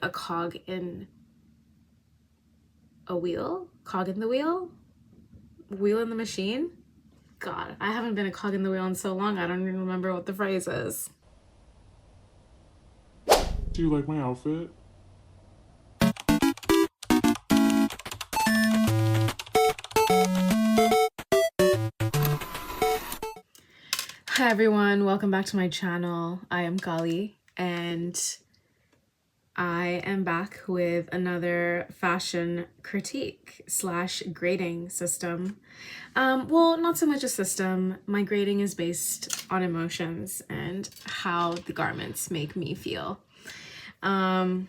a cog in a wheel? Cog in the wheel? Wheel in the machine? God, I haven't been a cog in the wheel in so long, I don't even remember what the phrase is. Do you like my outfit? Hi everyone, welcome back to my channel. I am Gali and I am back with another fashion critique slash grading system. Well, not so much a system. My grading is based on emotions and how the garments make me feel. I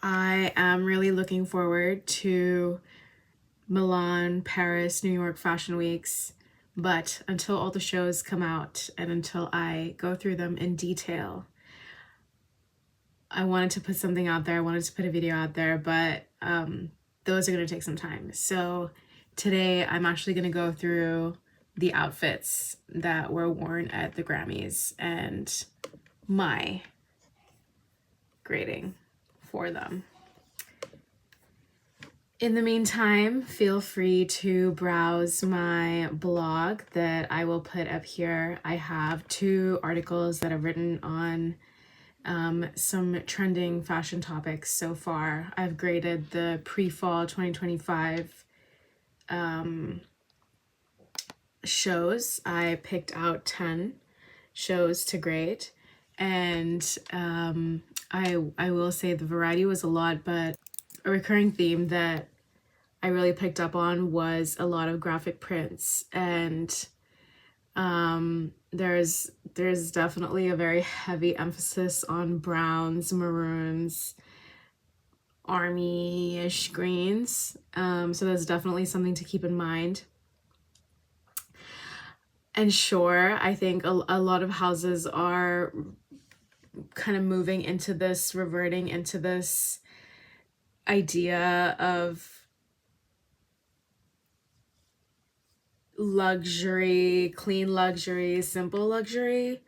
am really looking forward to Milan, Paris, New York fashion weeks. But until all the shows come out and until I go through them in detail, I wanted to put something out there. I wanted to put a video out there, but those are going to take some time. So today I'm actually going to go through the outfits that were worn at the Grammys and my grading for them. In the meantime, feel free to browse my blog that I will put up here. I have 2 articles that I've written on some trending fashion topics so far. I've graded the pre-fall 2025 shows. I picked out 10 shows to grade, and I will say the variety was a lot, but a recurring theme that I really picked up on was a lot of graphic prints, and there's definitely a very heavy emphasis on browns, maroons, army-ish greens. So that's definitely something to keep in mind. And sure, I think a lot of houses are kind of moving into this, reverting into this idea of luxury, clean luxury, simple luxury.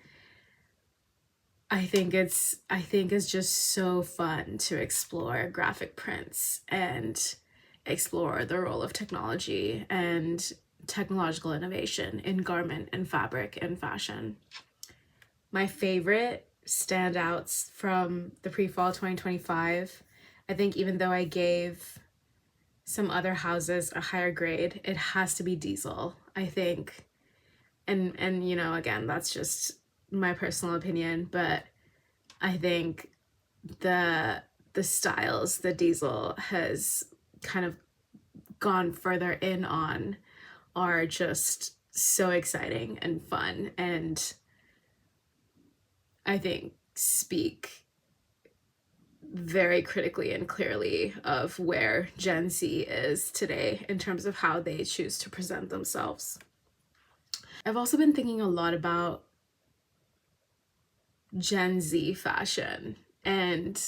I think it's just so fun to explore graphic prints and explore the role of technology and technological innovation in garment and fabric and fashion. My favorite standouts from the pre-fall 2025, I think even though I gave some other houses a higher grade, it has to be Diesel, I think. And you know, again, that's just my personal opinion, but I think the styles that Diesel has kind of gone further in on are just so exciting and fun, and I think speak very critically and clearly of where Gen Z is today in terms of how they choose to present themselves. I've also been thinking a lot about Gen Z fashion and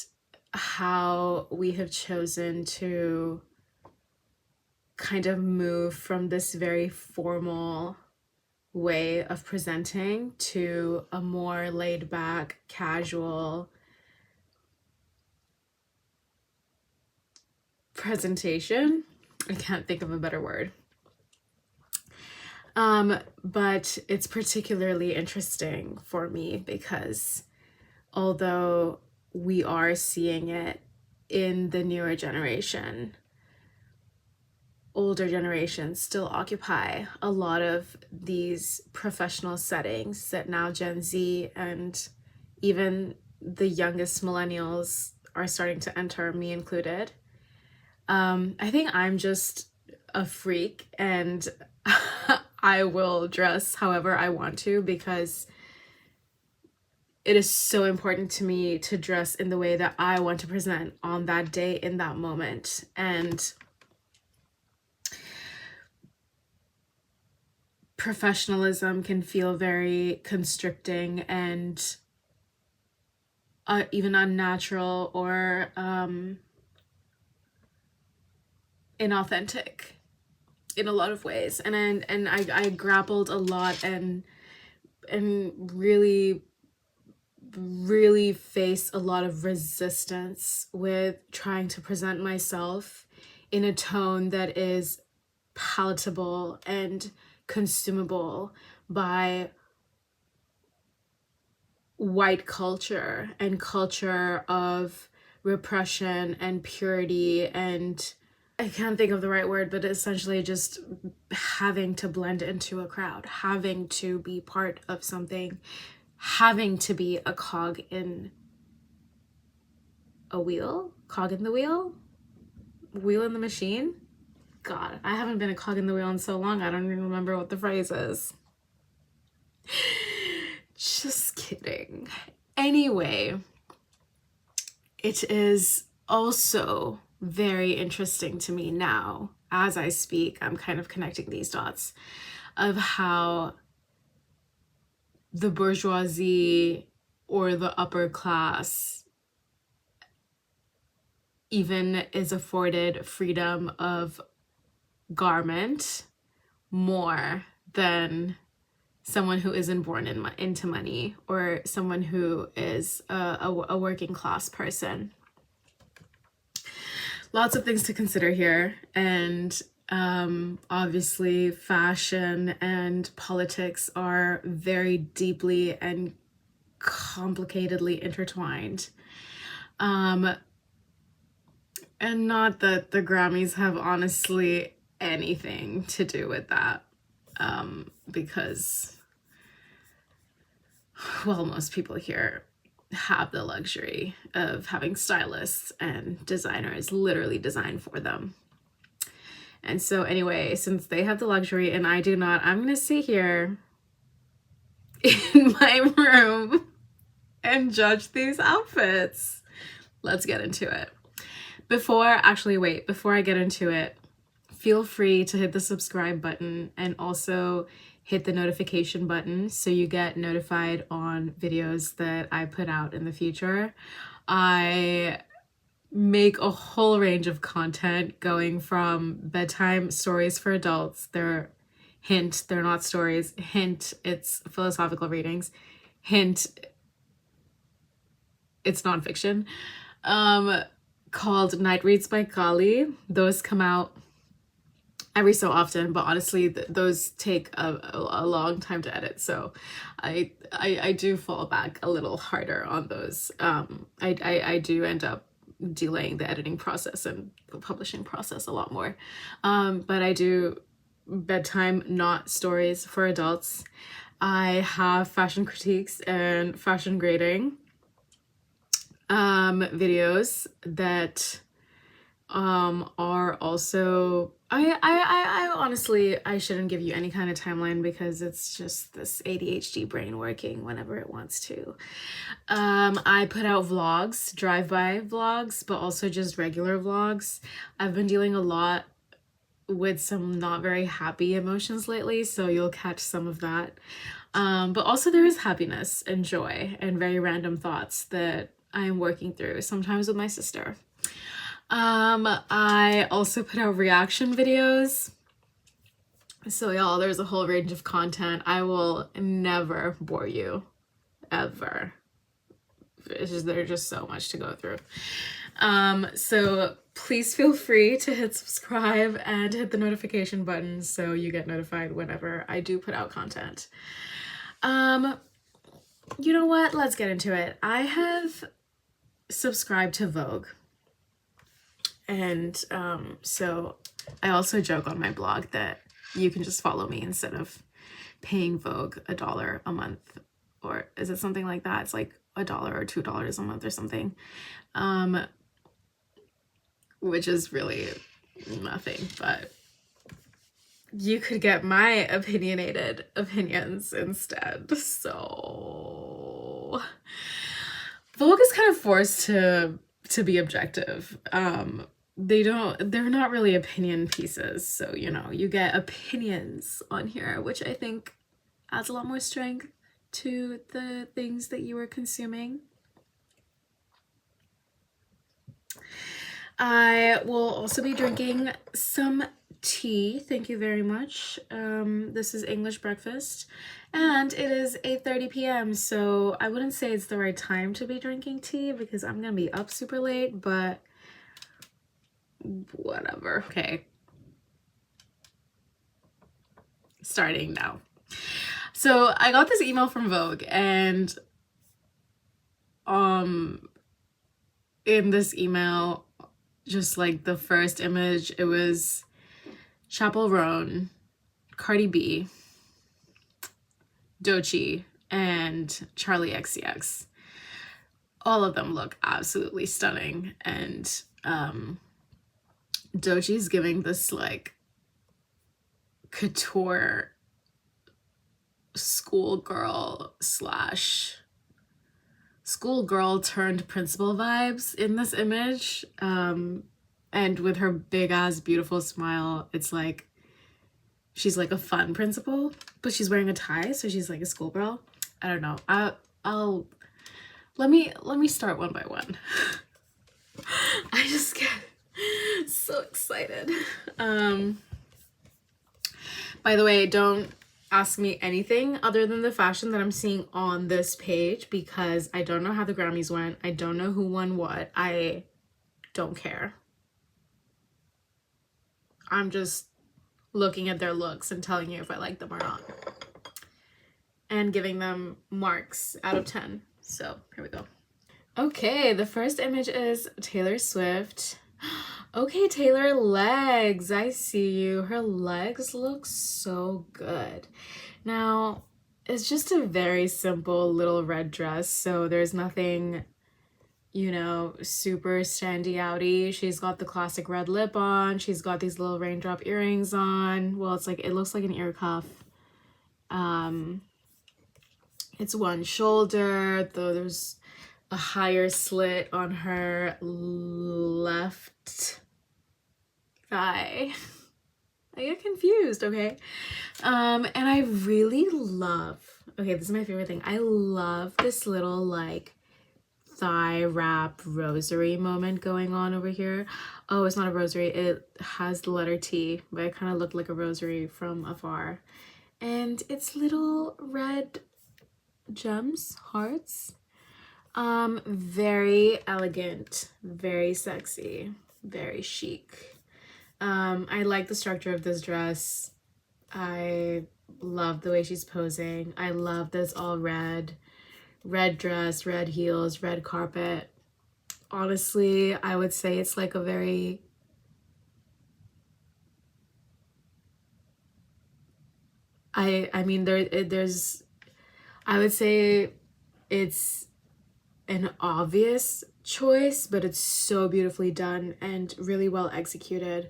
how we have chosen to kind of move from this very formal way of presenting to a more laid back, casual presentation. I can't think of a better word. But it's particularly interesting for me because although we are seeing it in the newer generation, older generations still occupy a lot of these professional settings that now Gen Z and even the youngest millennials are starting to enter, me included. I think I'm just a freak and I will dress however I want to because it is so important to me to dress in the way that I want to present on that day in that moment. And professionalism can feel very constricting and even unnatural or inauthentic in a lot of ways. And I grappled a lot and really really faced a lot of resistance with trying to present myself in a tone that is palatable and consumable by white culture and culture of repression and purity, and I can't think of the right word, but essentially just having to blend into a crowd, having to be part of something, having to be a cog in a wheel, cog in the wheel, wheel in the machine. God, I haven't been a cog in the wheel in so long, I don't even remember what the phrase is. Just kidding. Anyway, it is also very interesting to me now, as I speak, I'm kind of connecting these dots, of how the bourgeoisie or the upper class even is afforded freedom of garment more than someone who isn't born into money, or someone who is a working class person. Lots of things to consider here, and obviously fashion and politics are very deeply and complicatedly intertwined. And not that the Grammys have honestly anything to do with that, because, well, most people here have the luxury of having stylists and designers literally design for them. And so anyway, since they have the luxury and I do not, I'm gonna sit here in my room and judge these outfits. Let's get into it. Before I get into it, feel free to hit the subscribe button and also hit the notification button so you get notified on videos that I put out in the future. I make a whole range of content, going from bedtime stories for adults. They're not stories. Hint, it's philosophical readings. Hint, it's nonfiction. Called Night Reads by Kali. Those come out every so often, but honestly those take a long time to edit, so I do fall back a little harder on those. I do end up delaying the editing process and the publishing process a lot more, but I do bedtime, not stories for adults. I have fashion critiques and fashion grading videos that are also, I honestly, I shouldn't give you any kind of timeline because it's just this ADHD brain working whenever it wants to. I put out vlogs, drive-by vlogs, but also just regular vlogs. I've been dealing a lot with some not very happy emotions lately, so you'll catch some of that. But also there is happiness and joy and very random thoughts that I am working through, sometimes with my sister. I also put out reaction videos. So y'all, there's a whole range of content. I will never bore you, ever. There's just so much to go through. So please feel free to hit subscribe and hit the notification button so you get notified whenever I do put out content. You know what? Let's get into it. I have subscribed to Vogue. And so I also joke on my blog that you can just follow me instead of paying Vogue $1 a month, or is it something like that? It's like $1 or $2 a month or something, which is really nothing, but you could get my opinionated opinions instead. So Vogue is kind of forced to be objective. They're not really opinion pieces, so you know, you get opinions on here, which I think adds a lot more strength to the things that you are consuming. I will also be drinking some tea. Thank you very much. This is English breakfast, and it is 8:30 p.m. So I wouldn't say it's the right time to be drinking tea because I'm gonna be up super late, but whatever. Okay. Starting now. So I got this email from Vogue, and in this email, just like the first image, it was Chappell Roan, Cardi B, Doechii, and Charlie XCX. All of them look absolutely stunning, and Doechii's giving this like couture schoolgirl turned principal vibes in this image. And with her big ass beautiful smile, it's like she's like a fun principal, but she's wearing a tie, so she's like a schoolgirl. I don't know. I'll let me start one by one. I just get so excited. By the way, don't ask me anything other than the fashion that I'm seeing on this page because I don't know how the Grammys went. I don't know who won what. I don't care. I'm just looking at their looks and telling you if I like them or not. And giving them marks out of 10. So here we go. Okay, the first image is Taylor Swift. Okay, Taylor, legs. I see you. Her legs look so good. Now, it's just a very simple little red dress, so there's nothing, you know, super standy outy. She's got the classic red lip on. She's got these little raindrop earrings on. Well, it's like, it looks like an ear cuff. It's one shoulder, though there's a higher slit on her left thigh. I get confused, okay? And I really love, okay, this is my favorite thing. I love this little like thigh wrap rosary moment going on over here. Oh, it's not a rosary. It has the letter T, but it kind of looked like a rosary from afar. And it's little red gems, hearts. Very elegant, very sexy, very chic. I like the structure of this dress. I love the way she's posing. I love this all red dress, red heels, red carpet. Honestly, I would say it's like a very I mean there's I would say it's an obvious choice, but it's so beautifully done and really well executed.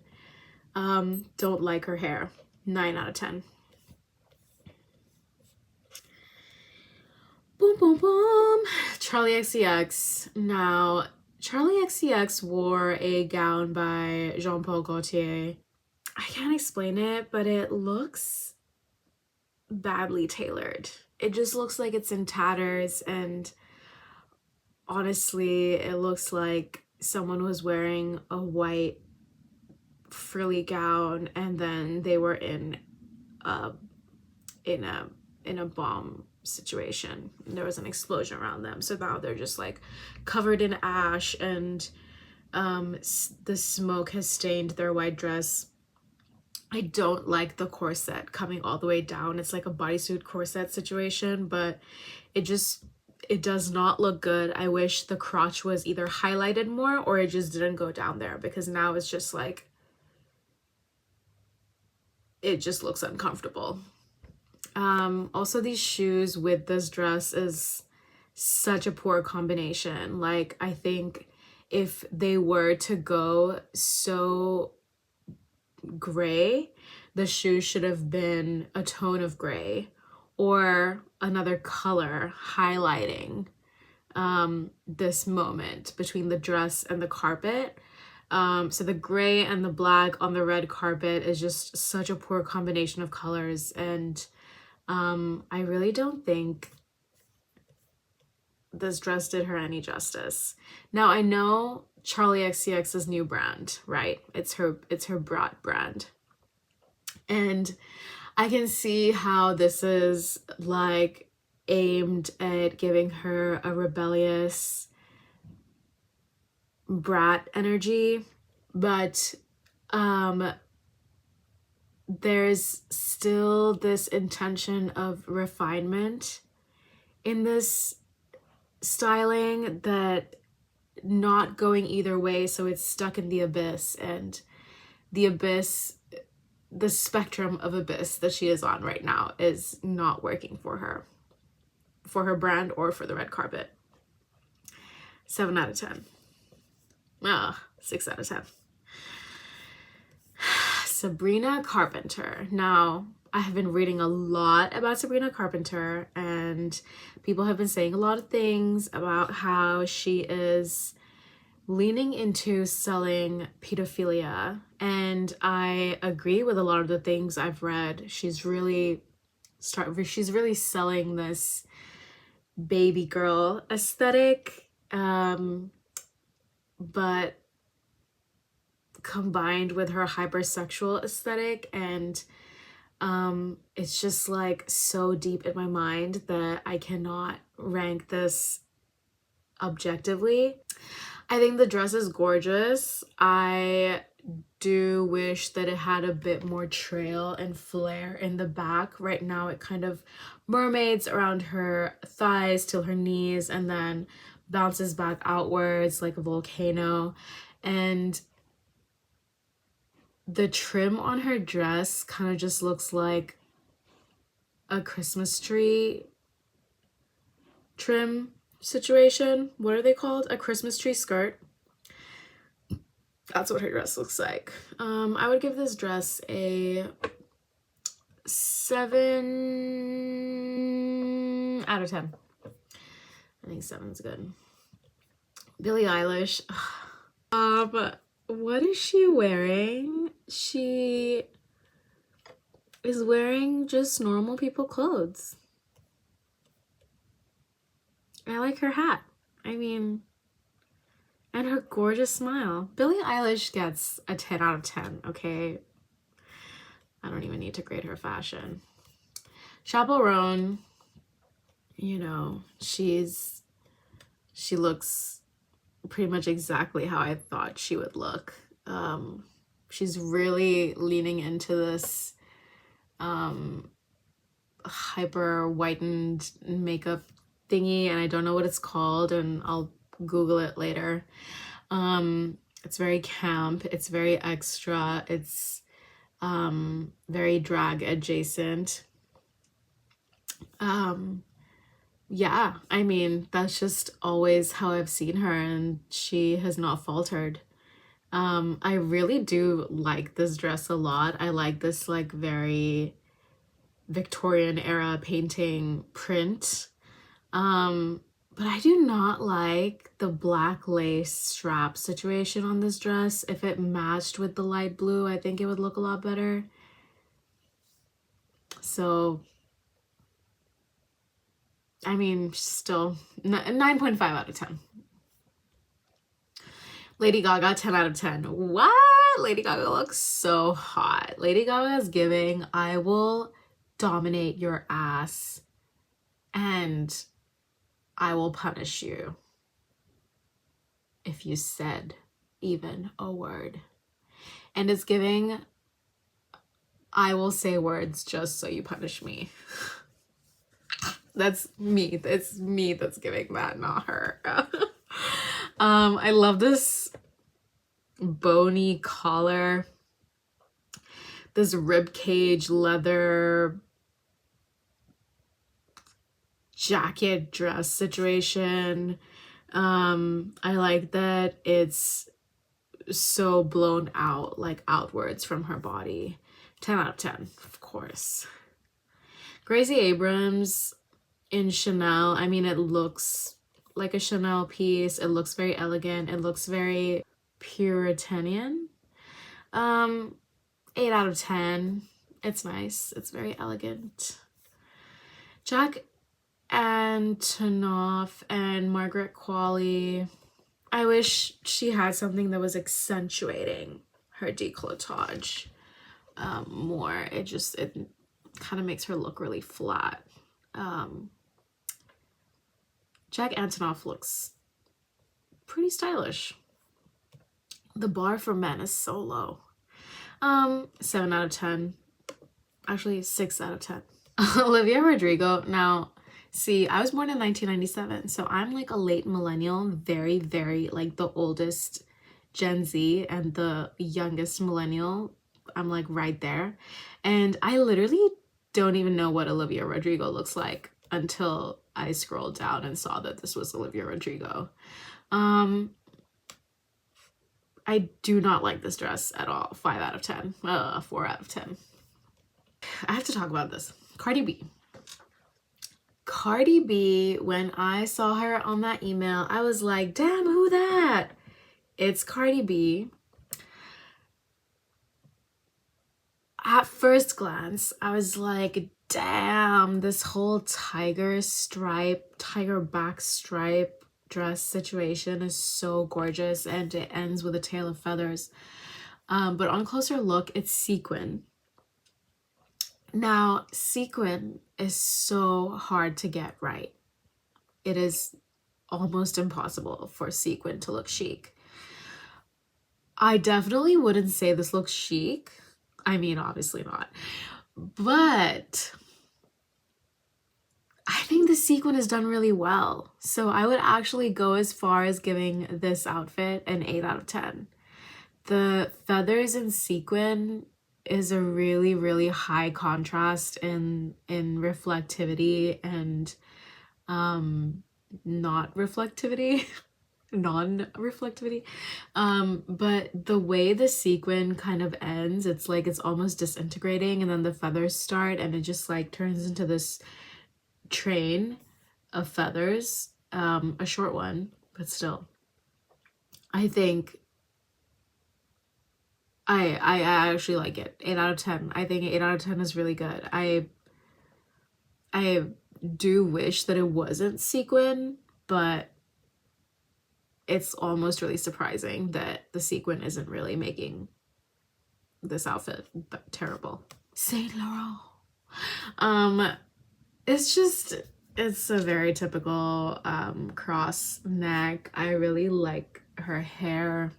Don't like her hair. 9 out of 10. Boom, boom, boom. Charlie XCX. Now, Charlie XCX wore a gown by Jean-Paul Gaultier. I can't explain it, but it looks badly tailored. It just looks like it's in tatters, and honestly, it looks like someone was wearing a white frilly gown and then they were in a bomb situation. There was an explosion around them, so now they're just like covered in ash, and the smoke has stained their white dress. I don't like the corset coming all the way down. It's like a bodysuit corset situation, but it does not look good. I wish the crotch was either highlighted more or it just didn't go down there, because now it's just like, it just looks uncomfortable. Also, these shoes with this dress is such a poor combination. Like, I think if they were to go so gray, the shoes should have been a tone of gray or another color highlighting this moment between the dress and the carpet. So the gray and the black on the red carpet is just such a poor combination of colors, and I really don't think this dress did her any justice. Now, I know Charlie XCX's new brand, right? It's her brat brand. And I can see how this is like aimed at giving her a rebellious brat energy, but there's still this intention of refinement in this styling, that not going either way, so it's stuck in the abyss, and the abyss, the spectrum of abyss that she is on right now, is not working for her brand or for the red carpet. 7 out of 10. 6 out of 10. Sabrina Carpenter. Now, I have been reading a lot about Sabrina Carpenter, and people have been saying a lot of things about how she is leaning into selling pedophilia, and I agree with a lot of the things I've read. She's really selling this baby girl aesthetic, but combined with her hypersexual aesthetic, and it's just like so deep in my mind that I cannot rank this objectively. I think the dress is gorgeous. I do wish that it had a bit more trail and flare in the back. Right now it kind of mermaids around her thighs till her knees and then bounces back outwards like a volcano. And the trim on her dress kind of just looks like a Christmas tree trim situation. What are they called? A Christmas tree skirt. That's what her dress looks like. I would give this dress a 7 out of 10. I think 7's good. Billie Eilish. What is she wearing? She is wearing just normal people clothes. I like her hat. I mean, and her gorgeous smile. Billie Eilish gets a 10 out of 10, okay? I don't even need to grade her fashion. Chappell Roan, you know, she looks pretty much exactly how I thought she would look. She's really leaning into this hyper whitened makeup thingy, and I don't know what it's called, and I'll Google it later. It's very camp, it's very extra, it's very drag adjacent. Yeah, I mean, that's just always how I've seen her, and she has not faltered. I really do like this dress a lot. I like this like very Victorian era painting print. But I do not like the black lace strap situation on this dress. If it matched with the light blue, I think it would look a lot better. So, I mean, still 9.5 out of 10. Lady Gaga, 10 out of 10. What? Lady Gaga looks so hot. Lady Gaga is giving, I will dominate your ass and I will punish you if you said even a word. And it's giving, I will say words just so you punish me. That's me. It's me that's giving that, not her. I love this bony collar, this rib cage leather jacket dress situation. I like that it's so blown out, like outwards from her body. 10 out of 10, of course. Gracie Abrams in Chanel, I mean, it looks like a Chanel piece. It looks very elegant. It looks very Puritanian. 8 out of 10. It's nice. It's very elegant. Jack Antonoff and Margaret Qualley. I wish she had something that was accentuating her décolletage more. It kind of makes her look really flat. Jack Antonoff looks pretty stylish. The bar for men is so low. 7 out of 10. Actually, 6 out of 10. Olivia Rodrigo. Now, see, I was born in 1997, so I'm like a late millennial, very, very like the oldest Gen Z and the youngest millennial. I'm like right there. And I literally don't even know what Olivia Rodrigo looks like until I scrolled down and saw that this was Olivia Rodrigo. I do not like this dress at all. 5 out of 10. 4 out of 10. I have to talk about this. Cardi B. Cardi B, when I saw her on that email, I was like, damn, who that? It's Cardi B. At first glance, I was like, damn, this whole tiger back stripe dress situation is so gorgeous, and it ends with a tail of feathers. But on closer look, it's sequin. Now, sequin is so hard to get right. It is almost impossible for sequin to look chic. I definitely wouldn't say this looks chic. I mean, obviously not. But I think the sequin is done really well. So I would actually go as far as giving this outfit an 8 out of 10. The feathers and sequin is a really, really high contrast in reflectivity and not reflectivity. Non-reflectivity. But the way the sequin kind of ends, it's like it's almost disintegrating, and then the feathers start and it just like turns into this train of feathers. A short one, but still. I think I actually like it. 8 out of 10. I think 8 out of 10 is really good. I do wish that it wasn't sequin, but it's almost really surprising that the sequin isn't really making this outfit terrible. Saint Laurent. It's a very typical cross neck. I really like her hair.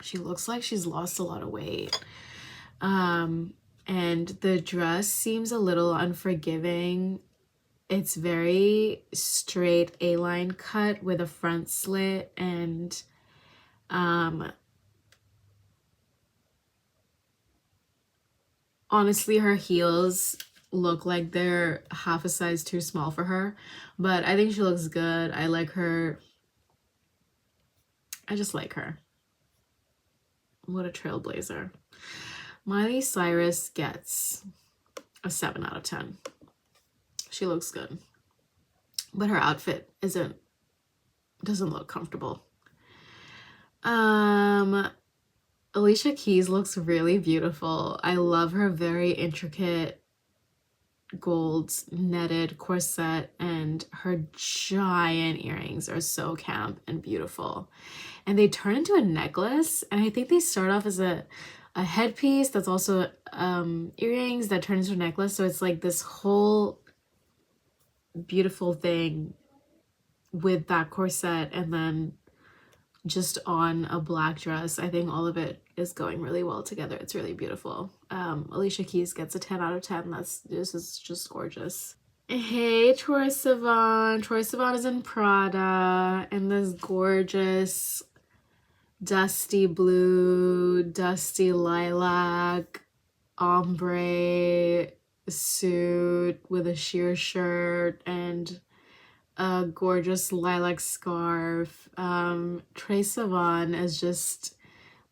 She looks like she's lost a lot of weight. And the dress seems a little unforgiving. It's very straight A-line cut with a front slit, and honestly, her heels look like they're half a size too small for her, but I think she looks good. I like her. I just like her. What a trailblazer. Miley Cyrus gets a 7 out of 10. She looks good, but her outfit doesn't look comfortable. Alicia Keys looks really beautiful. I love her very intricate gold netted corset, and her giant earrings are so camp and beautiful. And they turn into a necklace, and I think they start off as a headpiece that's also earrings that turn into a necklace. So it's like this whole beautiful thing with that corset and then just on a black dress. I think all of it is going really well together. It's really beautiful. Alicia Keys gets a 10 out of 10. This is just gorgeous. Hey, Troye Sivan. Troye Sivan is in Prada in this gorgeous dusty blue, dusty lilac ombre suit with a sheer shirt and a gorgeous lilac scarf. Troye Sivan is just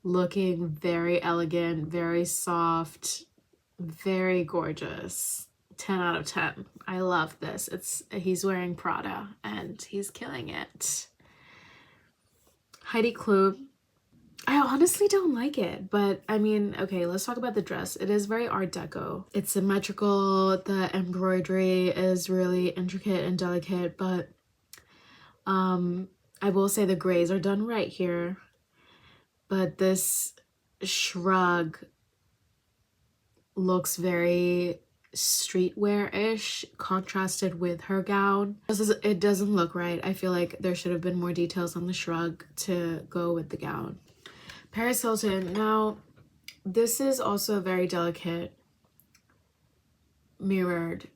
looking very elegant, very soft, very gorgeous. 10 out of 10. I love this. He's wearing Prada and he's killing it. Heidi Klum. I honestly don't like it, but I mean, okay, let's talk about the dress. It is very Art Deco. It's symmetrical. The embroidery is really intricate and delicate, but I I will say the grays are done right here, but this shrug looks very streetwear-ish, contrasted with her gown. It doesn't look right. I feel like there should have been more details on the shrug to go with the gown. Paris Hilton. Now, this is also a very delicate mirrored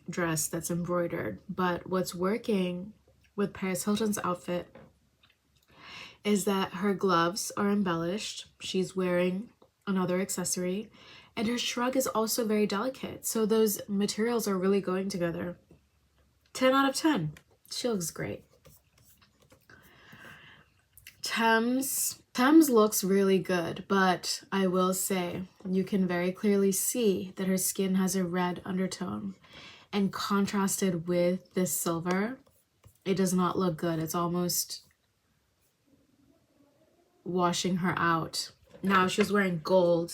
dress that's embroidered, but what's working with Paris Hilton's outfit is that her gloves are embellished. She's wearing another accessory, and her shrug is also very delicate. So those materials are really going together. 10 out of 10. She looks great. Thames looks really good, but I will say you can very clearly see that her skin has a red undertone, and contrasted with this silver, it does not look good. It's almost washing her out. Now, if she was wearing gold,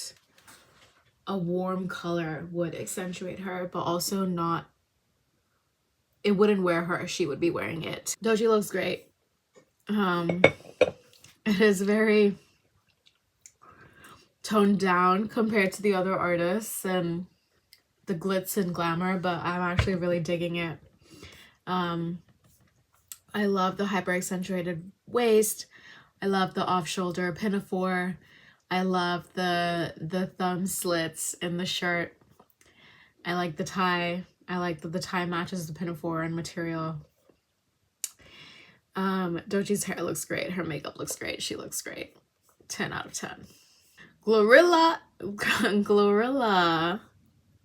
a warm color would accentuate her, but also not, it wouldn't wear her. She would be wearing it. Doji looks great. It is very toned down compared to the other artists and the glitz and glamour, but I'm actually really digging it. I love the hyper accentuated waist. I love the off-shoulder pinafore. I love the thumb slits in the shirt. I like the tie. I like that the tie matches the pinafore and material. Doji's hair looks great. Her makeup looks great. She looks great. 10 out of 10. Glorilla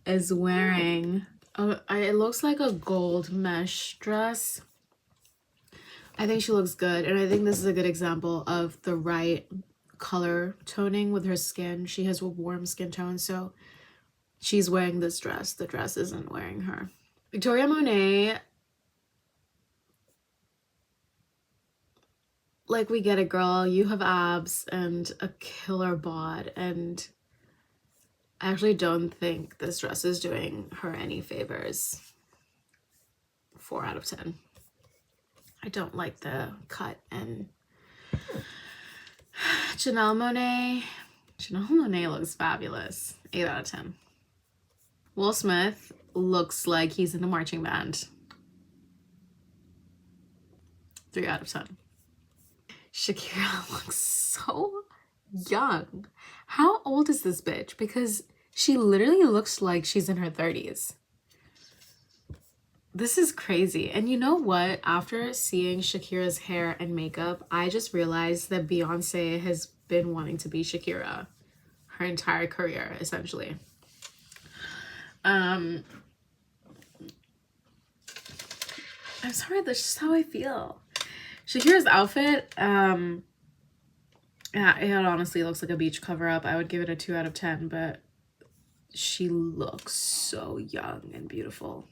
is wearing, it looks like a gold mesh dress. I think she looks good, and I think this is a good example of the right color toning with her skin. She has a warm skin tone, so she's wearing this dress. The dress isn't wearing her. Victoria Monet, like, we get it, girl. You have abs and a killer bod, and I actually don't think this dress is doing her any favors. 4 out of 10. I don't like the cut. And Janelle Monáe looks fabulous. 8 out of 10. Will Smith looks like he's in the marching band. 3 out of 10. Shakira looks so young. How old is this bitch? Because she literally looks like she's in her 30s. This is crazy. And you know what? After seeing Shakira's hair and makeup, I just realized that Beyonce has been wanting to be Shakira her entire career, essentially. I'm sorry, that's just how I feel. Shakira's outfit, yeah, it honestly looks like a beach cover-up. I would give it a 2 out of 10, but she looks so young and beautiful.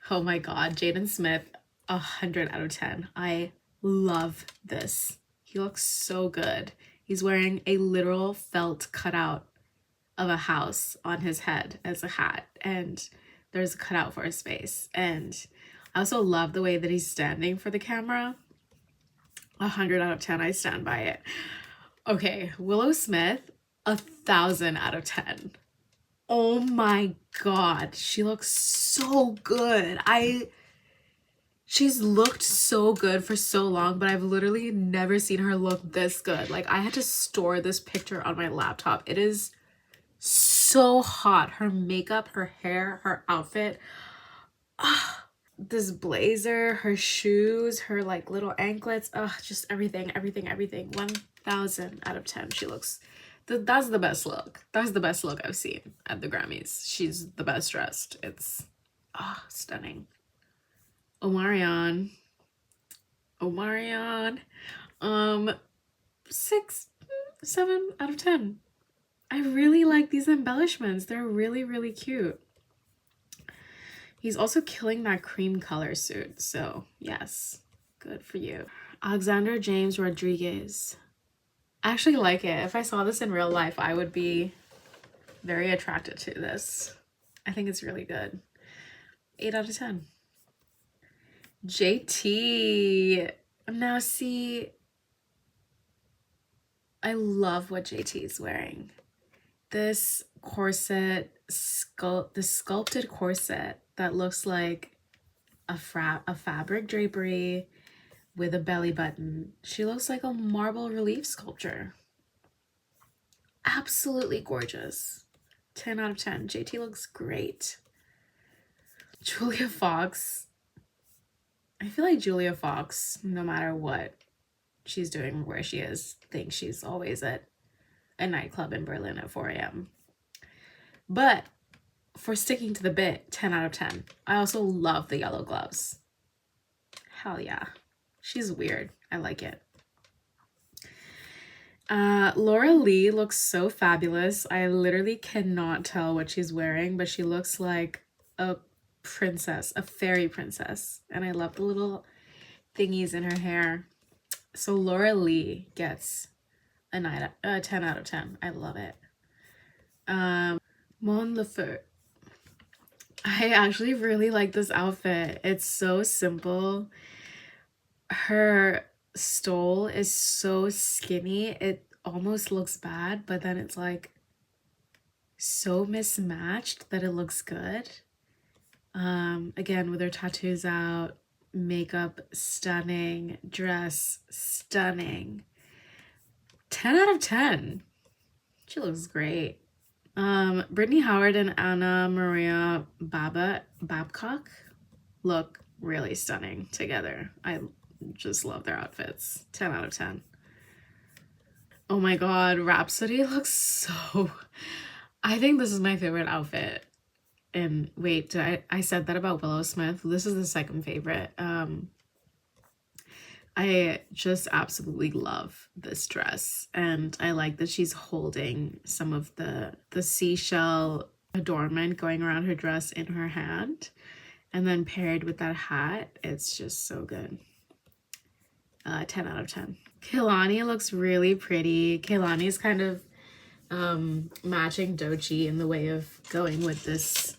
Oh my god, Jaden Smith, 100 out of 10. I love this. He looks so good. He's wearing a literal felt cutout of a house on his head as a hat, and there's a cutout for his face. And I also love the way that he's standing for the camera. 100 out of 10. I stand by it. Okay, Willow Smith, 1,000 out of 10. Oh my god, she looks so good. She's looked so good for so long, but I've literally never seen her look this good. Like, I had to store this picture on my laptop. It is so hot. Her makeup, her hair, her outfit. This blazer, her shoes, her like little anklets. Just everything. 1,000 out of 10. She looks... That's the best look. That's the best look I've seen at the Grammys. She's the best dressed. It's stunning. Omarion. 7 out of 10. I really like these embellishments. They're really, really cute. He's also killing that cream color suit. So yes, good for you. Alexander James Rodriguez. I actually like it. If I saw this in real life, I would be very attracted to this. I think it's really good. 8 out of 10. JT. Now see, I love what JT is wearing. This corset, the sculpted corset that looks like a fabric drapery with a belly button. She looks like a marble relief sculpture. Absolutely gorgeous. 10 out of 10. JT looks great. Julia Fox. I feel like Julia Fox, no matter what she's doing, where she is, thinks she's always at a nightclub in Berlin at 4 a.m. But for sticking to the bit, 10 out of 10. I also love the yellow gloves. Hell yeah. She's weird. I like it. Laura Lee looks so fabulous. I literally cannot tell what she's wearing, but she looks like a princess, a fairy princess. And I love the little thingies in her hair. So Laura Lee gets a 10 out of 10. I love it. Mon Laferte. I actually really like this outfit. It's so simple. Her stole is so skinny. It almost looks bad, but then it's like so mismatched that it looks good. Again, with her tattoos out, makeup stunning, dress stunning. 10 out of 10. She looks great. Brittany Howard and Anna Maria Babcock look really stunning together. I just love their outfits. 10 out of 10. Oh my god, Rhapsody looks so... I think this is my favorite outfit. And wait, I said that about Willow Smith. This is the second favorite. I just absolutely love this dress, and I like that she's holding some of the seashell adornment going around her dress in her hand, and then paired with that hat, it's just so good. 10 out of 10. Kehlani looks really pretty. Kehlani's kind of matching Doechii in the way of going with this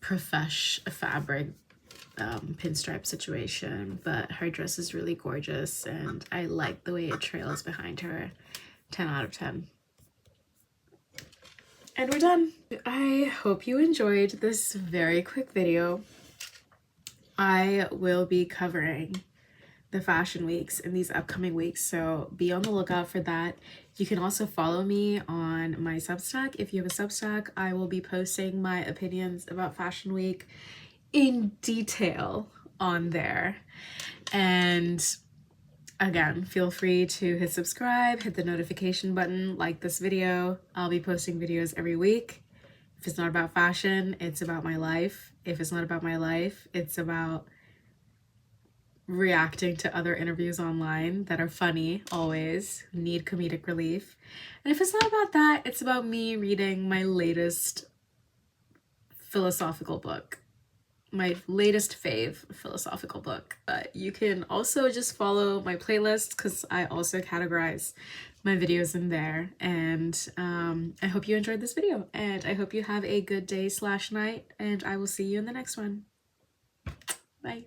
profesh fabric pinstripe situation, but her dress is really gorgeous and I like the way it trails behind her. 10 out of 10. And we're done. I hope you enjoyed this very quick video. I will be covering the fashion weeks in these upcoming weeks, so be on the lookout for that. You can also follow me on my Substack. If you have a Substack, I will be posting my opinions about Fashion Week in detail on there. And again, feel free to hit subscribe, hit the notification button, like this video. I'll be posting videos every week. If it's not about fashion, it's about my life. If it's not about my life, it's about reacting to other interviews online that are funny, always need comedic relief. And if it's not about that, it's about me reading my latest philosophical book, my latest fave philosophical book. But you can also just follow my playlist because I also categorize my videos in there. And I hope you enjoyed this video, and I hope you have a good day / night, and I will see you in the next one. Bye.